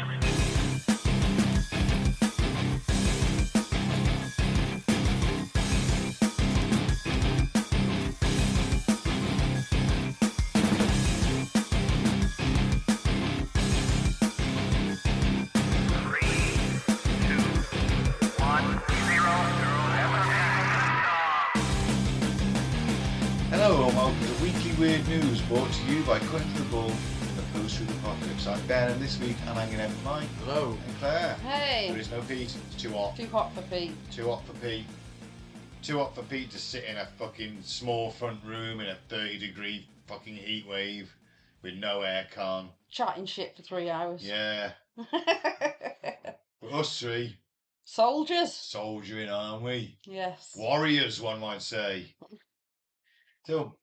Hello and welcome to Weekly Weird News, brought to you by Cutting to the Bull in the post-truth apocalypse. I'm Ben, and this week I'm hanging out with Mike. Hello. And Claire. Hey. There is no Pete. It's too hot. Too hot for Pete. Too hot for Pete. Too hot for Pete to sit in a fucking small front room in a 30-degree fucking heat wave with no aircon. Chatting shit for 3 hours. Yeah. But us three. Soldiers. Soldiering, aren't we? Yes. Warriors, one might say. So,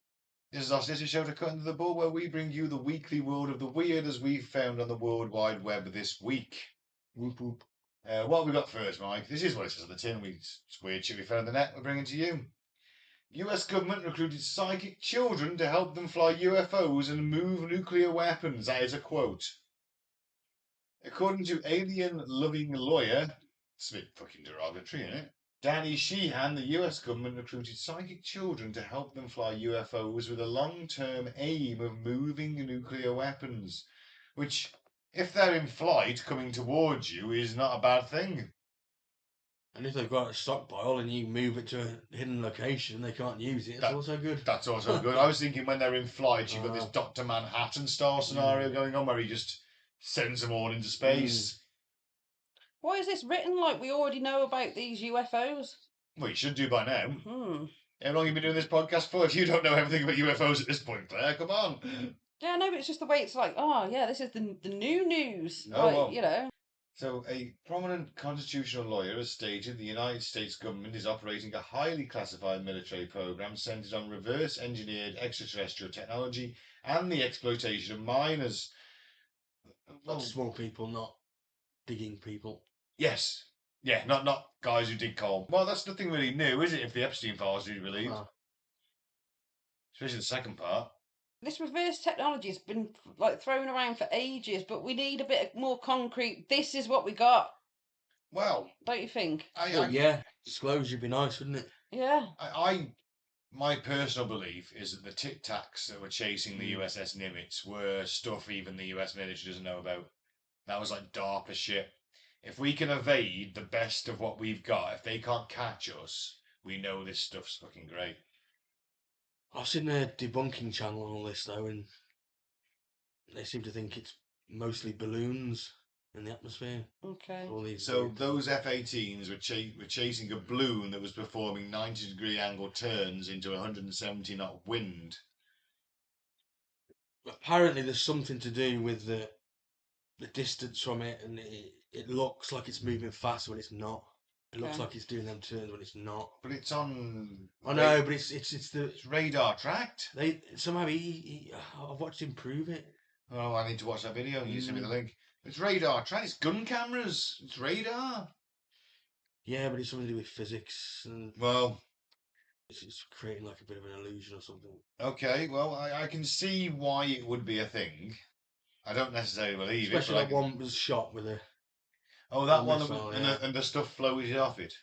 this is our sister show to Cutting to the Bull, where we bring you the weekly world of the weird as we've found on the World Wide Web this week. Whoop whoop. What have we got first, Mike? This is what it says on the tin. It's weird shit we found on the net. We're bringing to you. US government recruited psychic children to help them fly UFOs and move nuclear weapons. That is a quote. According to alien-loving lawyer, it's a bit fucking derogatory, isn't it? Danny Sheehan, the US government recruited psychic children to help them fly UFOs with a long-term aim of moving nuclear weapons, which, if they're in flight coming towards you, is not a bad thing. And if they've got a stockpile and you move it to a hidden location, they can't use it. It's also good. That's also good. I was thinking when they're in flight, you've got this Dr. Manhattan style scenario going on where he just sends them all into space. Why is this written like we already know about these UFOs? Well, you should do by now. Hmm. How long have you been doing this podcast for? If you don't know everything about UFOs at this point, Claire, come on. Yeah, no, but it's just the way it's like, oh, yeah, this is the new news. Oh, like, well. you know. So, a prominent constitutional lawyer has stated the United States government is operating a highly classified military program centered on reverse-engineered extraterrestrial technology and the exploitation of minors. Well, small people, not digging people. Yes. Yeah, not guys who dig coal. Well, that's nothing really new, is it, if the Epstein files are released? Especially the second part. This reverse technology has been like thrown around for ages, but we need a bit more concrete. This is what we got. Well, don't you think? Yeah, disclosure would be nice, wouldn't it? Yeah. My personal belief is that the Tic Tacs that were chasing the USS Nimitz were stuff even the US military doesn't know about. That was like DARPA shit. If we can evade the best of what we've got, if they can't catch us, we know this stuff's fucking great. I've seen a debunking channel on all this though, and they seem to think it's mostly balloons in the atmosphere. Okay. So those F-18s were chasing a balloon that was performing 90-degree angle turns into 170 knot wind. Apparently, there's something to do with the distance from it, and it looks like it's moving fast when it's not. It looks like it's doing them turns when it's not. But it's on. I know, but it's radar tracked. They somehow I've watched him prove it. Oh, I need to watch that video. You send me the link. It's radar tracked. It's gun cameras. It's radar. Yeah, but it's something to do with physics, and well, it's creating like a bit of an illusion or something. Okay, well, I can see why it would be a thing. I don't necessarily believe Especially it. Especially that one was shot with a. Oh, that one, and the stuff floated off it.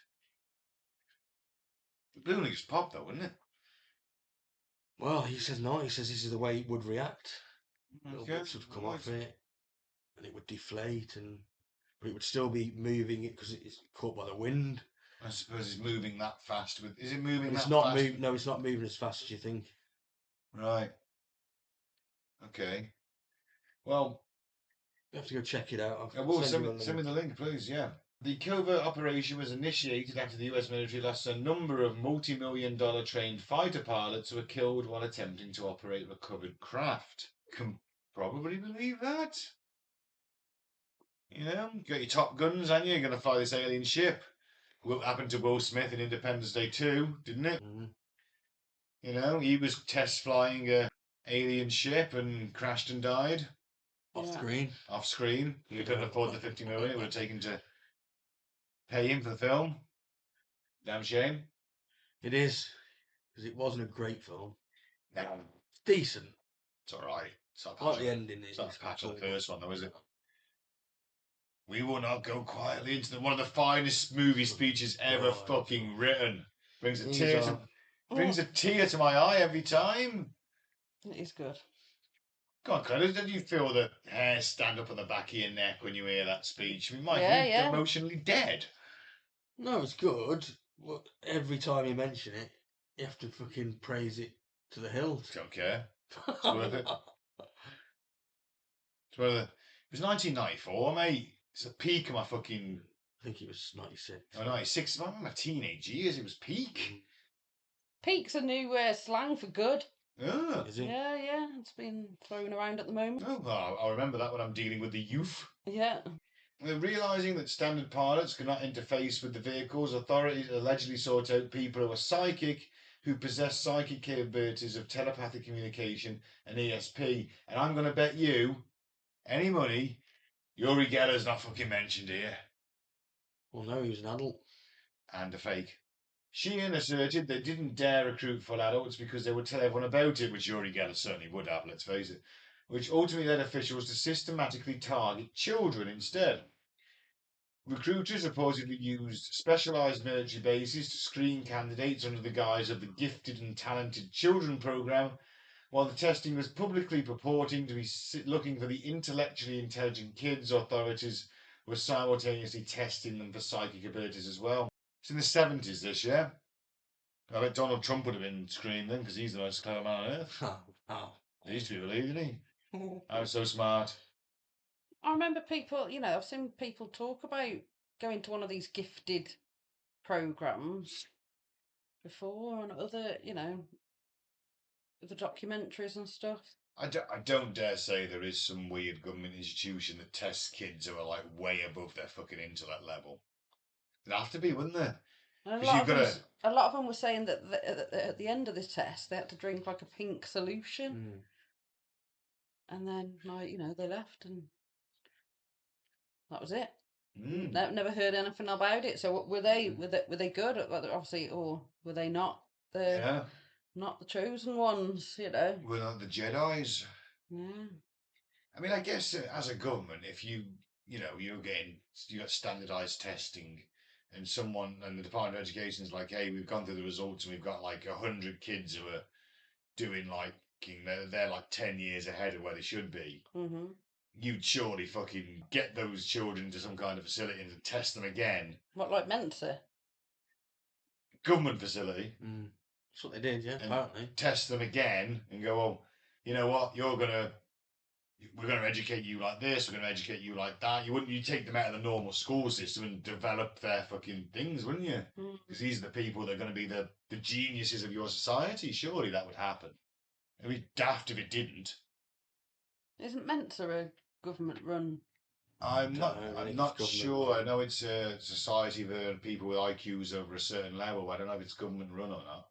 The balloon just popped, though, wouldn't it? Well, he says no. He says this is the way it would react. Little Okay. bits would come off it, and it would deflate, but it would still be moving it because it's caught by the wind. I suppose it's moving that fast. Is it moving? It's that not fast? No, it's not moving as fast as you think. Right. Okay. Well, you have to go check it out. Send me the link, please. Yeah. The covert operation was initiated after the US military lost a number of multi-million-dollar trained fighter pilots who were killed while attempting to operate recovered craft. Can probably believe that. You know, you got your Top Guns, and you're going to fly this alien ship. What happened to Will Smith in Independence Day 2, didn't it? Mm-hmm. You know, he was test flying a alien ship and crashed and died. Off screen. Off screen. He couldn't afford the 50 million it would have taken to pay him for the film. Damn shame. It is, because it wasn't a great film. No. It's decent. It's alright. It's not like the ending. It's not patch on the first one, though, is it? We will not go quietly into one of the finest movie speeches ever God, fucking written. Brings a These tear are- to my eye every time. It is good. Go on, Claire, don't you feel the hair stand up on the back of your neck when you hear that speech? I mean, Mike, Yeah, you're yeah. emotionally dead. No, it's good. But every time you mention it, you have to fucking praise it to the hilt. Don't care. It's worth it. It's worth it. It was 1994, mate. It's the peak of my fucking... I think it was 96. Oh, 96. My teenage years, it was peak. Peak's a new slang for good. Oh. Is it? Yeah, yeah. It's been thrown around at the moment. Oh, well, I'll remember that when I'm dealing with the youth. Yeah. Realising that standard pilots cannot interface with the vehicles, authorities allegedly sought out people who are psychic, who possess psychic capabilities of telepathic communication and ESP. And I'm going to bet you any money Yuri Geller's not fucking mentioned here. Well, no, he was an adult. And a fake. Sheehan asserted they didn't dare recruit full adults because they would tell everyone about it, which Yuri Geller certainly would have, let's face it, which ultimately led officials to systematically target children instead. Recruiters reportedly used specialised military bases to screen candidates under the guise of the Gifted and Talented Children programme, while the testing was publicly purporting to be looking for the intellectually intelligent kids. Authorities were simultaneously testing them for psychic abilities as well. It's in the 70s this year. I bet Donald Trump would have been screaming then because he's the most clever man on earth. Oh. He used to be believed, didn't he? I was so smart. I remember people, I've seen people talk about going to one of these gifted programs before and other, the documentaries and stuff. I don't dare say there is some weird government institution that tests kids who are like way above their fucking intellect level. There'd have to be, wouldn't there? And 'Cause you've got a lot of them were saying that at the end of this test, they had to drink like a pink solution. And then, they left and that was it. Never heard anything about it. So were they good? Obviously, or were they not not the chosen ones? We're not the Jedi's. Yeah. I mean, I guess as a government, if you got standardized testing, and the Department of Education is like, hey, we've gone through the results and we've got like 100 kids who are doing like they're like 10 years ahead of where they should be. Mm-hmm. You'd surely fucking get those children to some kind of facility and test them again. What, like Mensa? Government facility. That's what they did, yeah, apparently. Test them again and go, oh, you know what, we're going to educate you like this, we're going to educate you like that. You take them out of the normal school system and develop their fucking things, wouldn't you? Because these are the people that are going to be the geniuses of your society. Surely that would happen. It'd be daft if it didn't. Isn't Mensa a government-run? I'm not sure. I know it's a society for people with IQs over a certain level, but I don't know if it's government run or not.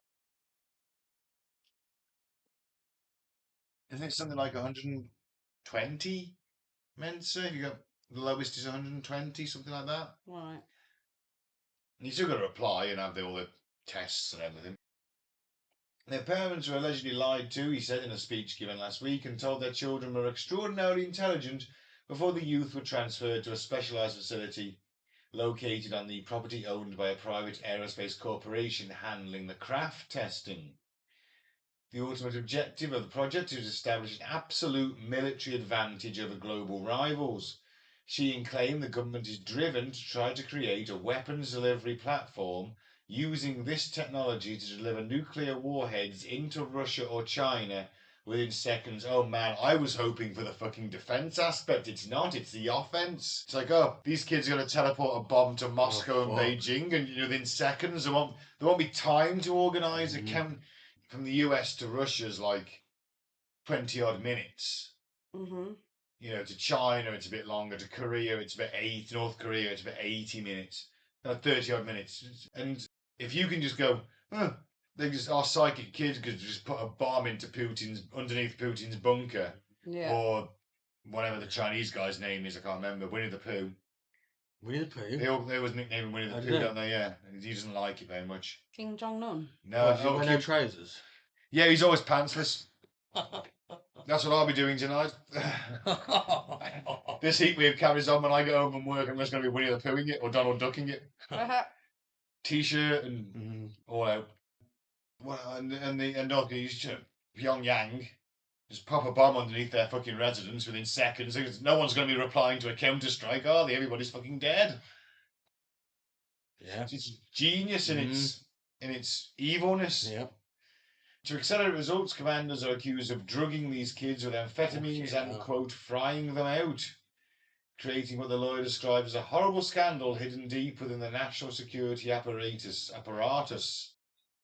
Isn't it something like 120 Mensa? If you got the lowest is 120, something like that. Right. And you still got to apply and have all the tests and everything. Their parents were allegedly lied to, he said in a speech given last week, and told their children were extraordinarily intelligent before the youth were transferred to a specialised facility located on the property owned by a private aerospace corporation handling the craft testing. The ultimate objective of the project is to establish an absolute military advantage over global rivals. Sheehan claimed the government is driven to try to create a weapons delivery platform using this technology to deliver nuclear warheads into Russia or China within seconds. Oh man, I was hoping for the fucking defense aspect. It's not, it's the offense. It's like, oh, these kids are going to teleport a bomb to Moscow and Beijing, and within seconds there won't be time to organise a count. From the US to Russia's like 20 odd minutes. Mm-hmm. To China it's a bit longer. To Korea it's about 8. North Korea it's about 80 minutes. 30 odd minutes. And if you can just go, our psychic kids could just put a bomb underneath Putin's bunker. Yeah. Or whatever the Chinese guy's name is, I can't remember. Winnie the Pooh. Winnie the Pooh? They always nickname him Winnie the Pooh, don't they? Yeah. He doesn't like it very much. King Jong-un? No. Does he wear no trousers? Yeah, he's always pantsless. That's what I'll be doing tonight. This heat wave carries on when I get home from work. I'm just going to be Winnie the Poohing it or Donald Ducking it. T-shirt and all out. Well, and North East, Pyongyang, just pop a bomb underneath their fucking residence within seconds. Because no one's going to be replying to a counter-strike, are they? Everybody's fucking dead. Yeah. It's genius in its evilness. Yeah. To accelerate results, commanders are accused of drugging these kids with amphetamines and, quote, frying them out, creating what the lawyer described as a horrible scandal hidden deep within the national security apparatus.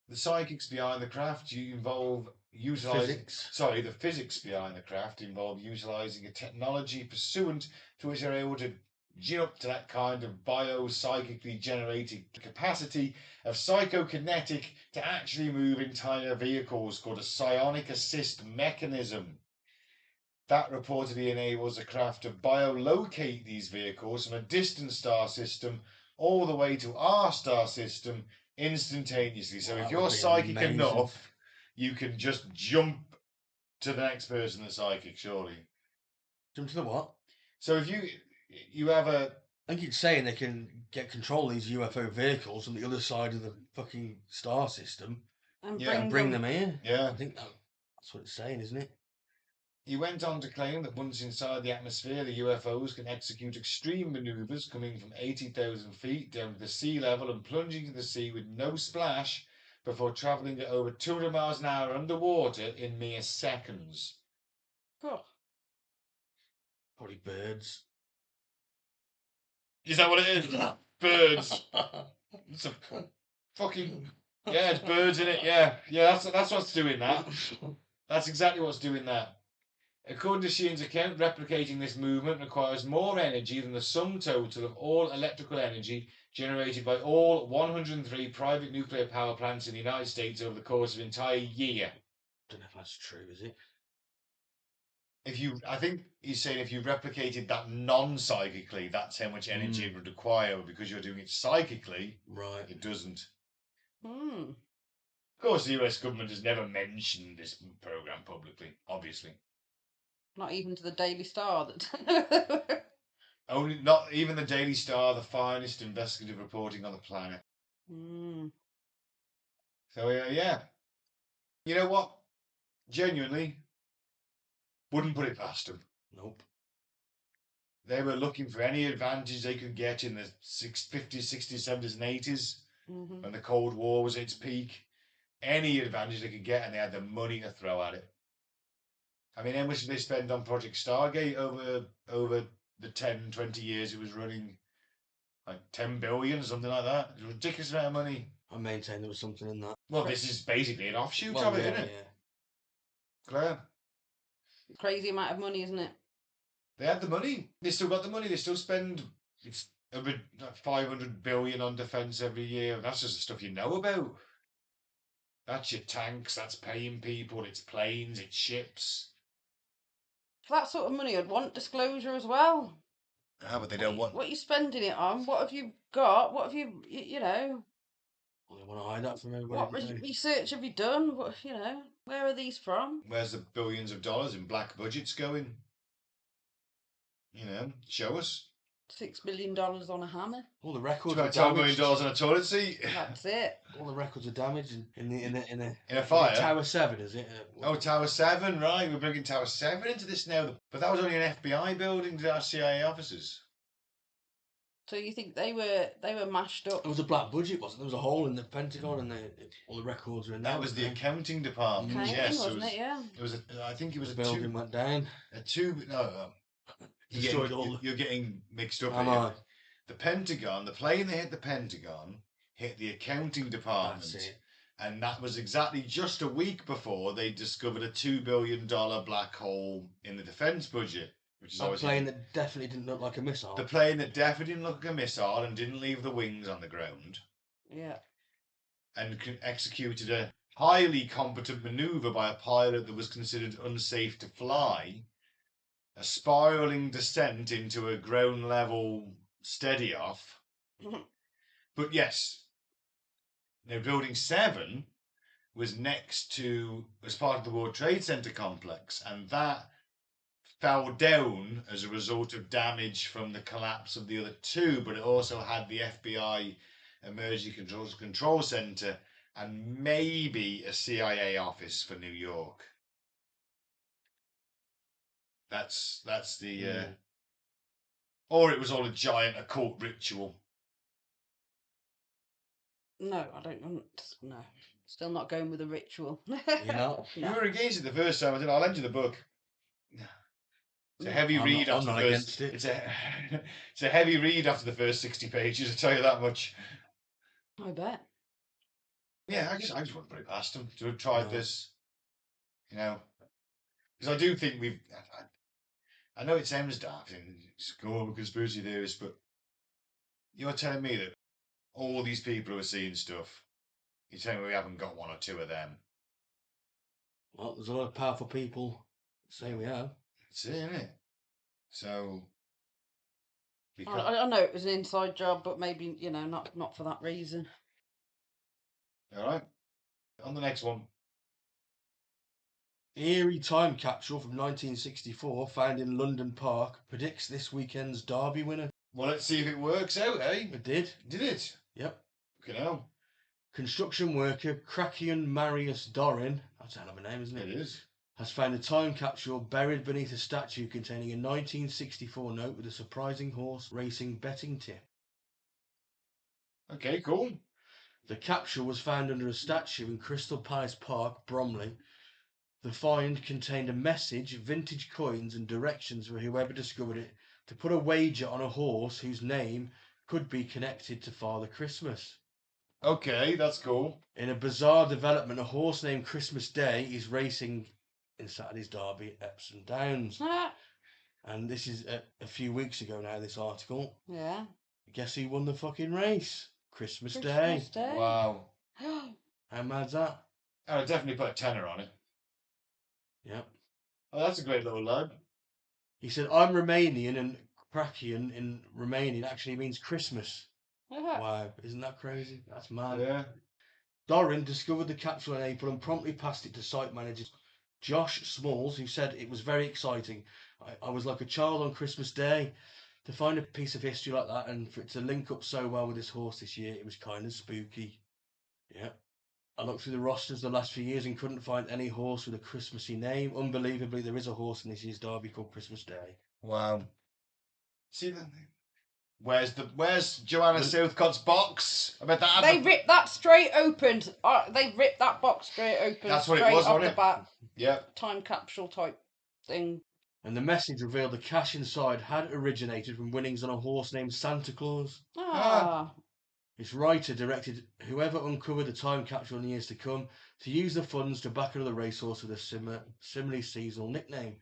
The psychics behind the craft involve utilising... the physics behind the craft involve utilising a technology pursuant to which they're able to gin up to that kind of bio-psychically generated capacity of psychokinetic to actually move entire vehicles called a psionic assist mechanism. That reportedly enables the craft to biolocate these vehicles from a distant star system all the way to our star system instantaneously. So if you're psychic enough, you can just jump to the next person that's psychic, surely. Jump to the what? So if you have a... I think it's saying they can get control of these UFO vehicles on the other side of the fucking star system and bring them here. Yeah. I think that's what it's saying, isn't it? He went on to claim that once inside the atmosphere, the UFOs can execute extreme manoeuvres coming from 80,000 feet down to the sea level and plunging to the sea with no splash before travelling at over 200 miles an hour underwater in mere seconds. Oh. Probably birds. Is that what it is? Birds. It's a fucking... Yeah, it's birds in it, yeah. Yeah, that's what's doing that. That's exactly what's doing that. According to Sheen's account, replicating this movement requires more energy than the sum total of all electrical energy generated by all 103 private nuclear power plants in the United States over the course of an entire year. Don't know if that's true, is it? I think he's saying if you replicated that non-psychically, that's how much energy it would require. But because you're doing it psychically, right, it doesn't. Of course, the US government has never mentioned this program publicly, obviously. Not even to the Daily Star. That Not even the Daily Star, the finest investigative reporting on the planet. So, yeah. You know what? Genuinely, wouldn't put it past them. Nope. They were looking for any advantage they could get in the 50s, 60s, 70s and 80s when the Cold War was at its peak. Any advantage they could get, and they had the money to throw at it. I mean, how much did they spend on Project Stargate over the 10, 20 years it was running? Like 10 billion, something like that. It was a ridiculous amount of money. I maintain there was something in that. Well, this is basically an offshoot of it, isn't it? Yeah. Claire? Crazy amount of money, isn't it? They had the money. They still got the money. They still spend 500 billion on defence every year. That's just the stuff you know about. That's your tanks, that's paying people, it's planes, it's ships. For that sort of money, I'd want disclosure as well. But they don't want... What are you spending it on? What have you got? What have you, you know... Well, they want to hide that from everybody. What research have you done? What, where are these from? Where's the billions of dollars in black budgets going? Show us. $6 billion on a hammer. All the records. About $12 million on a toilet seat. That's it. All the records are damaged in a fire. Tower 7, is it? Tower 7, right? We're bringing Tower 7 into this now, but that was only an FBI building to our CIA officers. So you think they were mashed up? It was a black budget, wasn't there? There was a hole in the Pentagon, and all the records were in there. That was the accounting department. Yes, wasn't it? Yeah. It was. I think it was the building went down. You're getting mixed up here. The Pentagon, the plane that hit the Pentagon, hit the accounting department. That's it. And that was exactly just a week before they discovered a $2 billion black hole in the defence budget. Which is a plane that definitely didn't look like a missile. The plane that definitely didn't look like a missile and didn't leave the wings on the ground. Yeah. And executed a highly competent manoeuvre by a pilot that was considered unsafe to fly. A spiralling descent into a ground level steady off. But yes, now Building 7 was next to, as part of the World Trade Center complex, and that fell down as a result of damage from the collapse of the other two, but it also had the FBI Emergency Control Center and maybe a CIA office for New York. That's the or it was all a giant occult ritual. No, I don't. No, still not going with a ritual. You know, You were against it the first time. I said, I'll lend you the book. It's a heavy read I'm after not the first. against it. It's a heavy read after the first 60 pages. I tell you that much. I bet. Yeah, I just wouldn't put it past them to have tried No. this. You know, because I do think we've. I know it sounds daft and it's cool conspiracy theorists, but you're telling me that all these people who are seeing stuff, you're telling me we haven't got one or two of them. Well, there's a lot of powerful people saying we have. That's it, isn't it? So. I know it was an inside job, but maybe not for that reason. All right. On the next one. Eerie time capsule from 1964 found in London Park predicts this weekend's Derby winner. Well, let's see if it works out, eh? It did. Did it? Yep. Fucking hell. Construction worker Krakian Marius Dorin, that's a hell of a name, isn't it? It is. Has found a time capsule buried beneath a statue containing a 1964 note with a surprising horse racing betting tip. Okay, cool. The capsule was found under a statue in Crystal Palace Park, Bromley. The find contained a message, vintage coins, and directions for whoever discovered it to put a wager on a horse whose name could be connected to Father Christmas. Okay, that's cool. In a bizarre development, a horse named Christmas Day is racing in Saturday's Derby at Epsom Downs. And this is a few weeks ago now, this article. Yeah. Guess who won the fucking race? Christmas Day. Christmas Day. Wow. How mad's that? I would definitely put a tenner on it. Yep. Oh, that's a great little lad. He said, I'm Romanian, and Krakian in Romanian actually means Christmas. Wow, isn't that crazy? That's mad. Yeah. Dorin discovered the capsule in April and promptly passed it to site manager Josh Smalls, who said it was very exciting. I was like a child on Christmas Day. To find a piece of history like that and for it to link up so well with this horse this year, it was kind of spooky. Yeah. I looked through the rosters the last few years and couldn't find any horse with a Christmassy name. Unbelievably, there is a horse in this year's Derby called Christmas Day. Wow. See that? Where's Joanna Southcott's box? I bet that. They ripped that straight open. They ripped that box straight open. That's what it straight was, off wasn't the it? bat. Yep. Time capsule type thing. And the message revealed the cash inside had originated from winnings on a horse named Santa Claus. Ah. Its writer directed whoever uncovered the time capsule in years to come to use the funds to back another racehorse with a similarly seasonal nickname.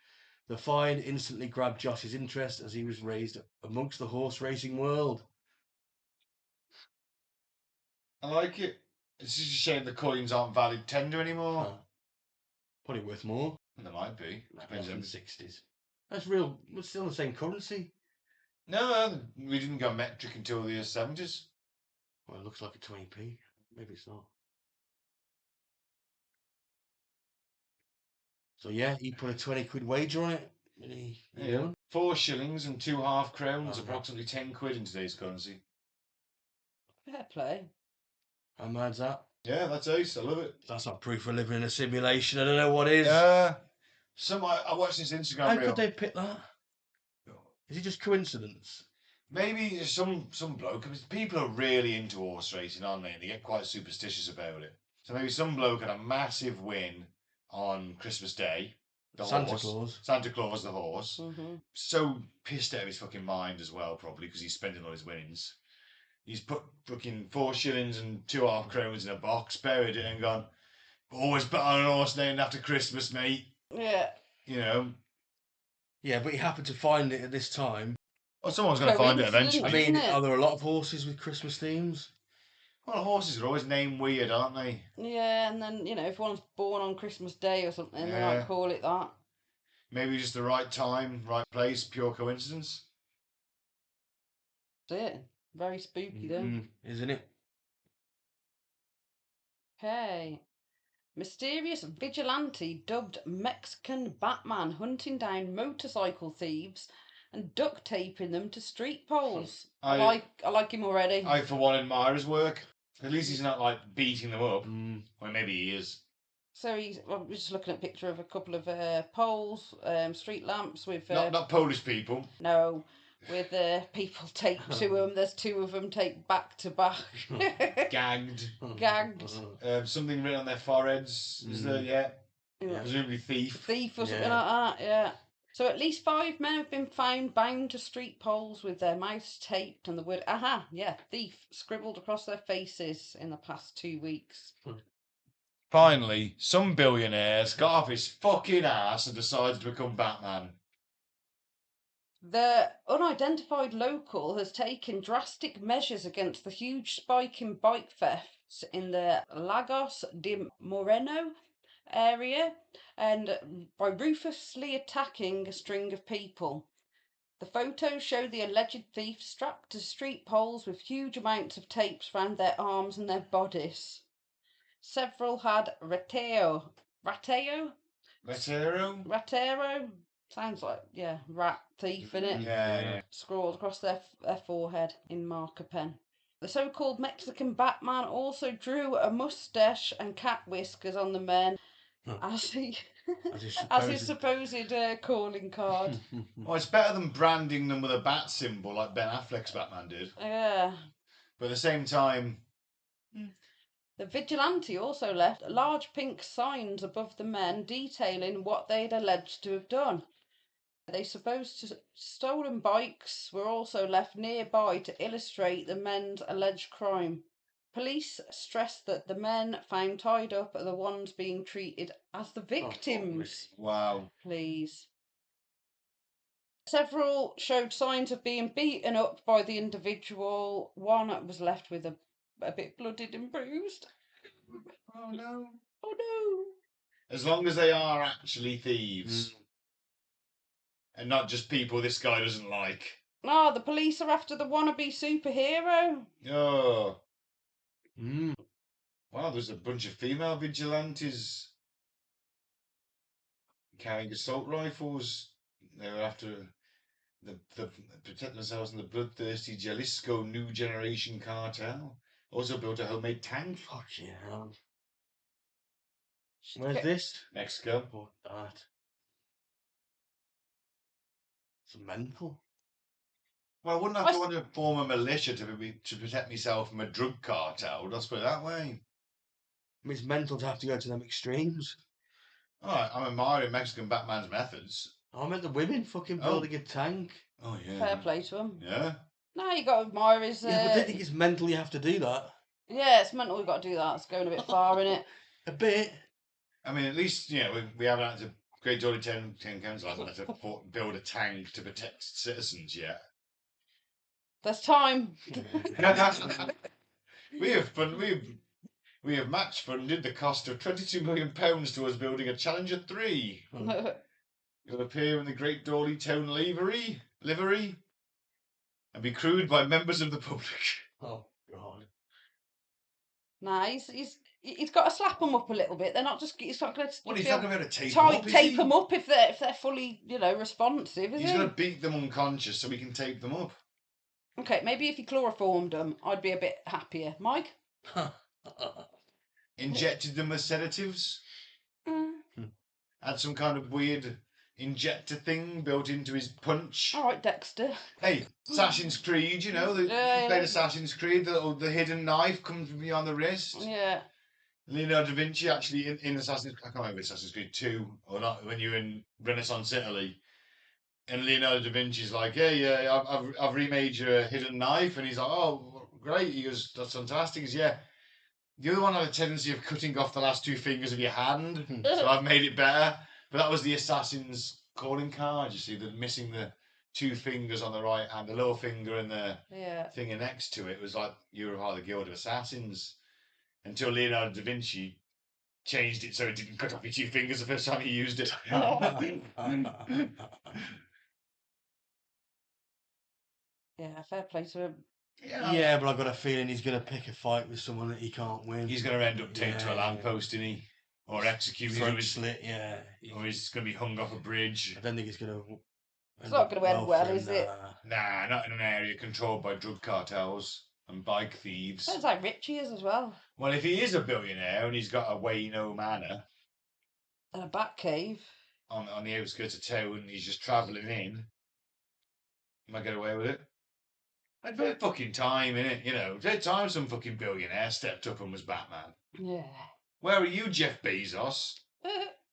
The find instantly grabbed Josh's interest as he was raised amongst the horse racing world. I like it. It's just a shame the coins aren't valid tender anymore. Probably worth more. There might be. Depends in on the 60s. That's real. It's still the same currency. No, we didn't go metric until the 70s. Well, it looks like a 20p. Maybe it's not. So yeah, he put a 20 quid wager on it. And he won. 4 shillings and 2 half crowns, Oh, approximately 10 quid in today's currency. Fair play. How mad's that? Yeah, that's ace. I love it. That's not proof we're living in a simulation. I don't know what is. I watched this Instagram How reel. could they pick that? Is it just coincidence? Maybe some bloke, because people are really into horse racing, aren't they? And they get quite superstitious about it. So maybe some bloke had a massive win on Christmas Day. Santa Claus. Santa Claus, the horse. Mm-hmm. So pissed out of his fucking mind as well, probably, because he's spending all his winnings. He's put fucking 4 shillings and 2 half crowns in a box, buried it, and gone, always bet on an horse named after Christmas, mate. Yeah. You know. Yeah, but he happened to find it at this time. Well, someone's going to find it eventually. I mean, are there a lot of horses with Christmas themes? Well, horses are always named weird, aren't they? Yeah, and then, if one's born on Christmas Day or something, they Yeah. might call it that. Maybe just the right time, right place, pure coincidence. That's it. Very spooky, though. Isn't it? Okay. Mysterious vigilante dubbed Mexican Batman hunting down motorcycle thieves and duct taping them to street poles. I like him already. I, for one, admire his work. At least he's not like beating them up. Well, maybe he is. So I'm just looking at a picture of a couple of poles, street lamps with... Not Polish people. No, with people taped to them. There's two of them taped back to back. Gagged. Gagged. Something written on their foreheads. Is there? Yeah. Presumably thief. Thief or something like that, yeah. So at least 5 men have been found bound to street poles with their mouths taped and the word, thief, scribbled across their faces in the past 2 weeks. Finally, some billionaires got off his fucking ass and decided to become Batman. The unidentified local has taken drastic measures against the huge spike in bike thefts in the Lagos de Moreno area and by ruthlessly attacking a string of people. The photos show the alleged thieves strapped to street poles with huge amounts of tapes around their arms and their bodies. Several had ratero? Sounds like, rat thief, innit? Yeah. Scrawled across their forehead in marker pen. The so-called Mexican Batman also drew a moustache and cat whiskers on the men as his supposed calling card. Well, it's better than branding them with a bat symbol like Ben Affleck's Batman did. Yeah. But at the same time... The vigilante also left large pink signs above the men detailing what they'd alleged to have done. They supposed stolen bikes were also left nearby to illustrate the men's alleged crime. Police stressed that the men found tied up are the ones being treated as the victims. Wow. Please. Several showed signs of being beaten up by the individual. One was left with a bit blooded and bruised. Oh no. Oh no. As long as they are actually thieves. And not just people this guy doesn't like. Ah, the police are after the wannabe superhero. Oh. Wow, there's a bunch of female vigilantes carrying assault rifles. They were after the protect themselves from the bloodthirsty Jalisco New Generation cartel. Also built a homemade tank. Fuck yeah. Where's this? Mexico. Oh, that. It's mental. Well, I wouldn't have to want to form a militia to protect myself from a drug cartel. Let's put it that way. I mean, it's mental to have to go to them extremes. Alright, I'm admiring Mexican Batman's methods. I meant the women fucking building a tank. Oh, yeah. Fair play to him. Yeah. No, you got to admire his... Yeah, but I don't think it's mental you have to do that. Yeah, it's mental you've got to do that. It's going a bit far, innit? A bit. I mean, at least, we haven't had to... Great Jolly Town Council hasn't had to build a tank to protect citizens yet. There's time. We have match funded the cost of £22 million towards building a Challenger 3. It'll appear in the Great Dawley Town livery and be crewed by members of the public. Oh, God. Nah, he's got to slap them up a little bit. They're not just... He's not going to... Well, he's not going to be able to tape them up, tape them up if they're fully, responsive, is he? He's going to beat them unconscious so we can tape them up. Okay, maybe if he chloroformed them, I'd be a bit happier. Mike? Injected them with sedatives. Had some kind of weird injector thing built into his punch. All right, Dexter. Hey, Assassin's Creed, they played Assassin's Creed, the hidden knife comes from beyond the wrist. Yeah. Leonardo da Vinci actually in Assassin's Creed 2, or not, when you're in Renaissance Italy. And Leonardo da Vinci's like, hey, I've remade your hidden knife. And he's like, oh, great. He goes, that's fantastic. He goes, yeah. The other one had a tendency of cutting off the last 2 fingers of your hand. So I've made it better. But that was the assassin's calling card, you see, missing the 2 fingers on the right hand, the little finger and the finger next to it. It was like you were part of the Guild of Assassins. Until Leonardo da Vinci changed it so it didn't cut off your 2 fingers the first time he used it. Yeah, fair play to him. Yeah, but I've got a feeling he's going to pick a fight with someone that he can't win. He's going to end up taken to a lamppost, isn't he? or executed, throat slit, yeah. or he's going to be hung off a bridge. I don't think it's going to. It's not going to end well, is it? Nah, not in an area controlled by drug cartels and bike thieves. Sounds like Richie is as well. Well, if he is a billionaire and he's got a Wayno manor And a bat cave. on the outskirts of town and he's just travelling in, might get away with it. It's about fucking time, innit? You know, it's about time some fucking billionaire stepped up and was Batman. Yeah. Where are you, Jeff Bezos?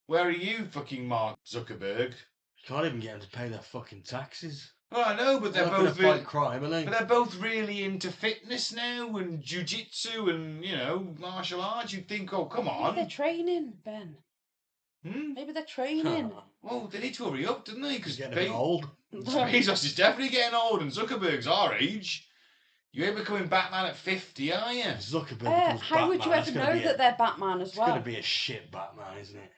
Where are you, fucking Mark Zuckerberg? Can't even get them to pay their fucking taxes. Well, I know, but they're both fight crime, aren't they? But they're both really into fitness now and jiu-jitsu and, you know, martial arts. You'd think, oh, come on. Maybe they're training, Ben. Maybe they're training. Well, they need to hurry up, don't they? Because getting a bit old. Bezos is definitely getting old, and Zuckerberg's our age. You ain't becoming Batman at 50, are you? Zuckerberg becomes how would you ever know that they're Batman as well? It's going to be a shit Batman, isn't it?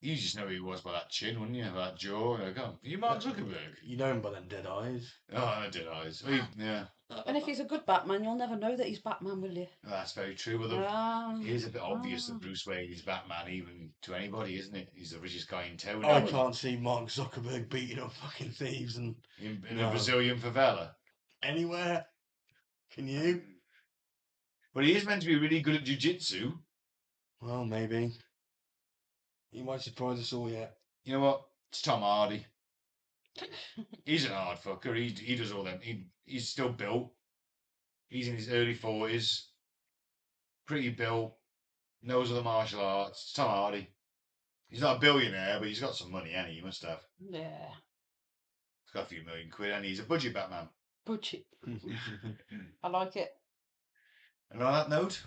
You just know who he was by that chin, wouldn't you? By that jaw. Like, oh, are you Mark Zuckerberg? You know him by them dead eyes. Oh, the dead eyes. Yeah. And if he's a good Batman, you'll never know that he's Batman, will you? That's very true. Well, it is a bit obvious that Bruce Wayne is Batman, even to anybody, isn't it? He's the richest guy in town. I can't see Mark Zuckerberg beating up fucking thieves and in a Brazilian favela. Anywhere. Can you? But he is meant to be really good at jiu-jitsu. Well, maybe. He might surprise us all yet. You know what? It's Tom Hardy. He's an hard fucker. He does all them. He's still built. He's in his early 40s. Pretty built. Knows all the martial arts. It's Tom Hardy. He's not a billionaire, but he's got some money, and he must have. Yeah. He's got a few million quid, and he's a budget Batman. Budget. I like it. And on that note,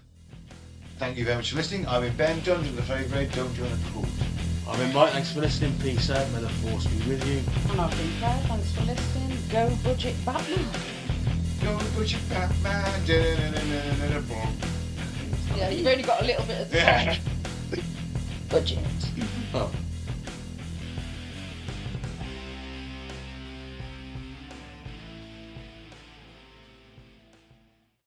thank you very much for listening. I've been Ben, don't do the favourite, don't join a cult. I've been Mike, thanks for listening. Peace out, may the force be with you. And I've been Claire, thanks for listening. Go budget Batman. Go budget Batman. Yeah, you've only got a little bit of the song. Budget.